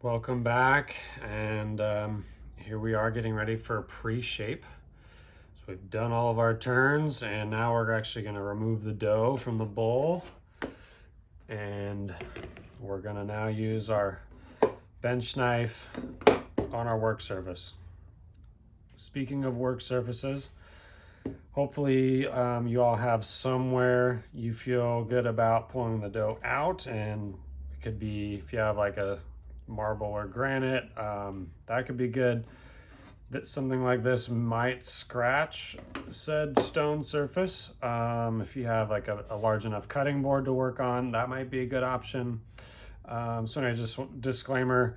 Welcome back, and here we are getting ready for pre-shape. So we've done all of our turns, and now we're actually going to remove the dough from the bowl, and we're going to now use our bench knife on our work surface. Speaking of work surfaces, hopefully you all have somewhere you feel good about pulling the dough out, and it could be if you have like a marble or granite, that could be good. That something like this might scratch said stone surface. If you have like a large enough cutting board to work on, that might be a good option. So anyway, just disclaimer,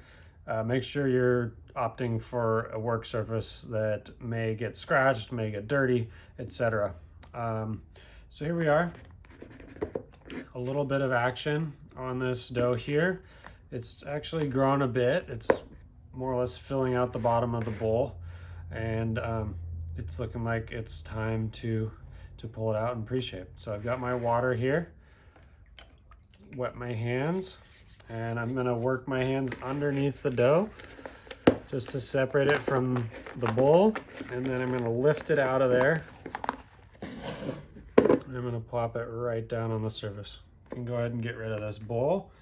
make sure you're opting for a work surface that may get scratched, may get dirty, etc. So here we are, a little bit of action on this dough here. It's actually grown a bit. It's more or less filling out the bottom of the bowl, and it's looking like it's time to pull it out and pre-shape. So I've got my water here, wet my hands, and I'm gonna work my hands underneath the dough just to separate it from the bowl, and then I'm gonna lift it out of there, and I'm gonna plop it right down on the surface. You can go ahead and get rid of this bowl.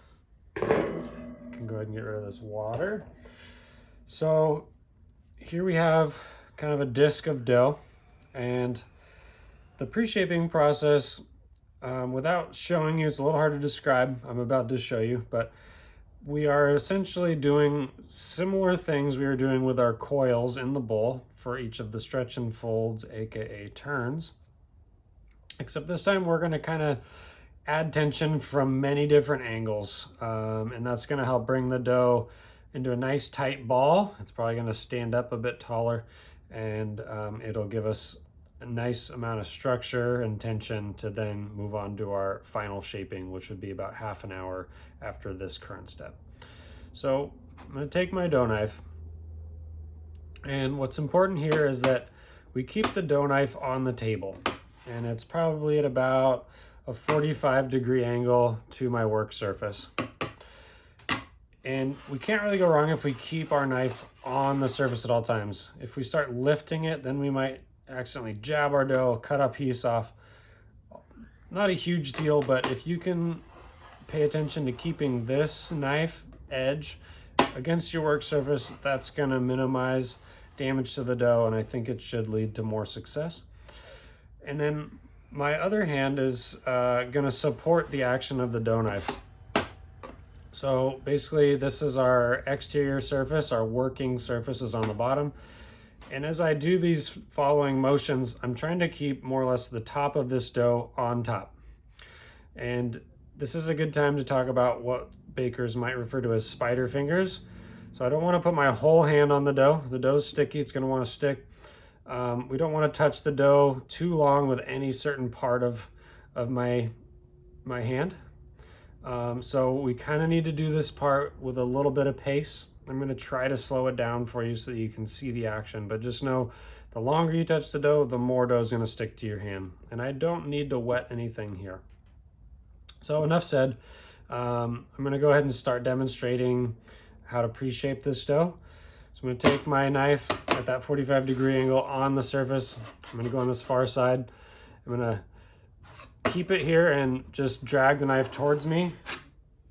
Can go ahead and get rid of this water. So here we have kind of a disc of dough, and the pre-shaping process, without showing you, it's a little hard to describe. I'm about to show you, but we are essentially doing similar things we were doing with our coils in the bowl for each of the stretch and folds, aka turns, except this time we're going to kind of add tension from many different angles, and that's going to help bring the dough into a nice tight ball. It's probably going to stand up a bit taller, and it'll give us a nice amount of structure and tension to then move on to our final shaping, which would be about half an hour after this current step. So I'm going to take my dough knife, and what's important here is that we keep the dough knife on the table, and it's probably at about a 45-degree angle to my work surface. And we can't really go wrong if we keep our knife on the surface at all times. If we start lifting it, then we might accidentally jab our dough, cut a piece off. Not a huge deal, but if you can pay attention to keeping this knife edge against your work surface, that's going to minimize damage to the dough, and I think it should lead to more success. And then my other hand is going to support the action of the dough knife. So basically this is our exterior surface, our working surface is on the bottom. And as I do these following motions, I'm trying to keep more or less the top of this dough on top. And this is a good time to talk about what bakers might refer to as spider fingers. So I don't want to put my whole hand on the dough. The dough's sticky, it's going to want to stick. We don't want to touch the dough too long with any certain part of my hand. So we kind of need to do this part with a little bit of pace. I'm going to try to slow it down for you so that you can see the action, but just know the longer you touch the dough, the more dough is going to stick to your hand. And I don't need to wet anything here. So enough said. I'm going to go ahead and start demonstrating how to pre-shape this dough. So I'm going to take my knife at that 45-degree angle on the surface. I'm going to go on this far side. I'm going to keep it here and just drag the knife towards me.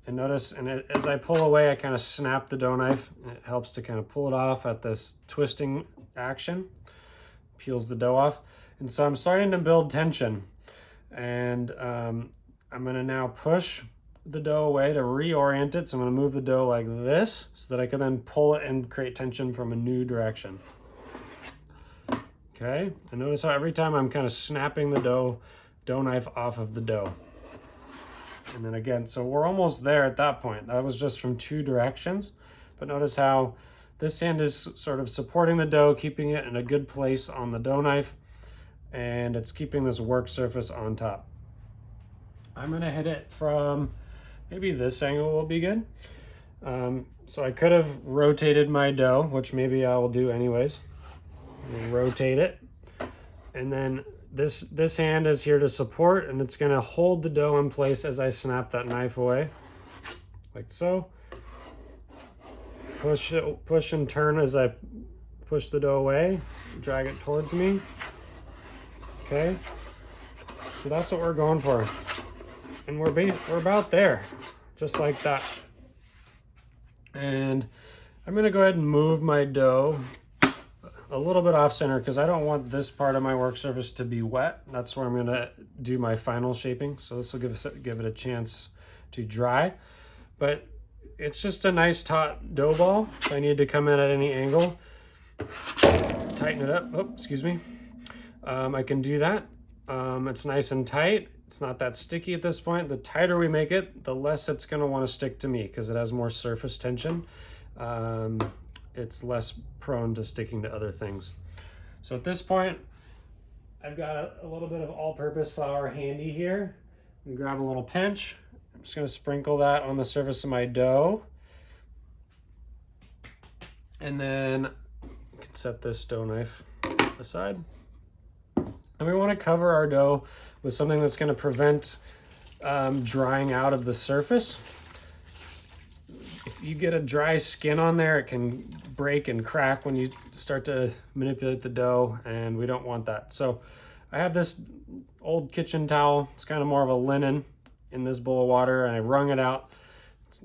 And notice, as I pull away, I kind of snap the dough knife. It helps to kind of pull it off at this twisting action. Peels the dough off. And so I'm starting to build tension. And I'm going to now push the dough away to reorient it. So I'm going to move the dough like this so that I can then pull it and create tension from a new direction. Okay, and notice how every time I'm kind of snapping the dough knife off of the dough. And then again, so we're almost there at that point. That was just from two directions. But notice how this hand is sort of supporting the dough, keeping it in a good place on the dough knife, and it's keeping this work surface on top. I'm going to hit it from maybe this angle will be good. So I could have rotated my dough, which maybe I will do anyways. Rotate it. And then this hand is here to support, and it's going to hold the dough in place as I snap that knife away, like so. push and turn as I push the dough away, drag it towards me. Okay, so that's what we're going for. And we're about there, just like that. And I'm gonna go ahead and move my dough a little bit off center because I don't want this part of my work surface to be wet. That's where I'm gonna do my final shaping. So this will give it a chance to dry. But it's just a nice taut dough ball. If I need to come in at any angle, tighten it up. Oh, excuse me. I can do that. It's nice and tight. It's not that sticky at this point. The tighter we make it, the less it's gonna wanna stick to me because it has more surface tension. It's less prone to sticking to other things. So at this point, I've got a little bit of all-purpose flour handy here. And grab a little pinch. I'm just gonna sprinkle that on the surface of my dough. And then you can set this dough knife aside. And we wanna cover our dough with something that's gonna prevent drying out of the surface. If you get a dry skin on there, it can break and crack when you start to manipulate the dough, and we don't want that. So I have this old kitchen towel. It's kind of more of a linen in this bowl of water, and I wrung it out.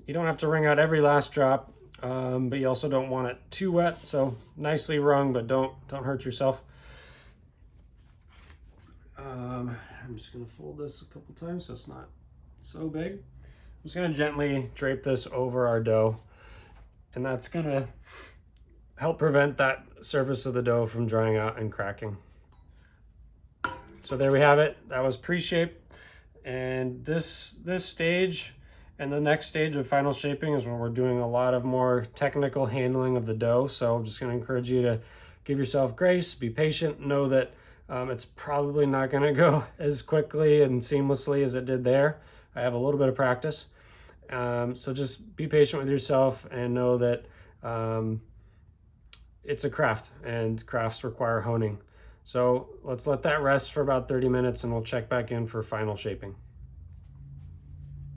You don't have to wring out every last drop, but you also don't want it too wet. So nicely wrung, but don't hurt yourself. I'm just gonna fold this a couple times so it's not so big. I'm just gonna gently drape this over our dough, and that's gonna help prevent that surface of the dough from drying out and cracking. So there we have it. That was pre-shaped. And this stage and the next stage of final shaping is when we're doing a lot of more technical handling of the dough. So I'm just gonna encourage you to give yourself grace, be patient, know that it's probably not gonna go as quickly and seamlessly as it did there. I have a little bit of practice. So just be patient with yourself and know that it's a craft, and crafts require honing. So let's let that rest for about 30 minutes and we'll check back in for final shaping.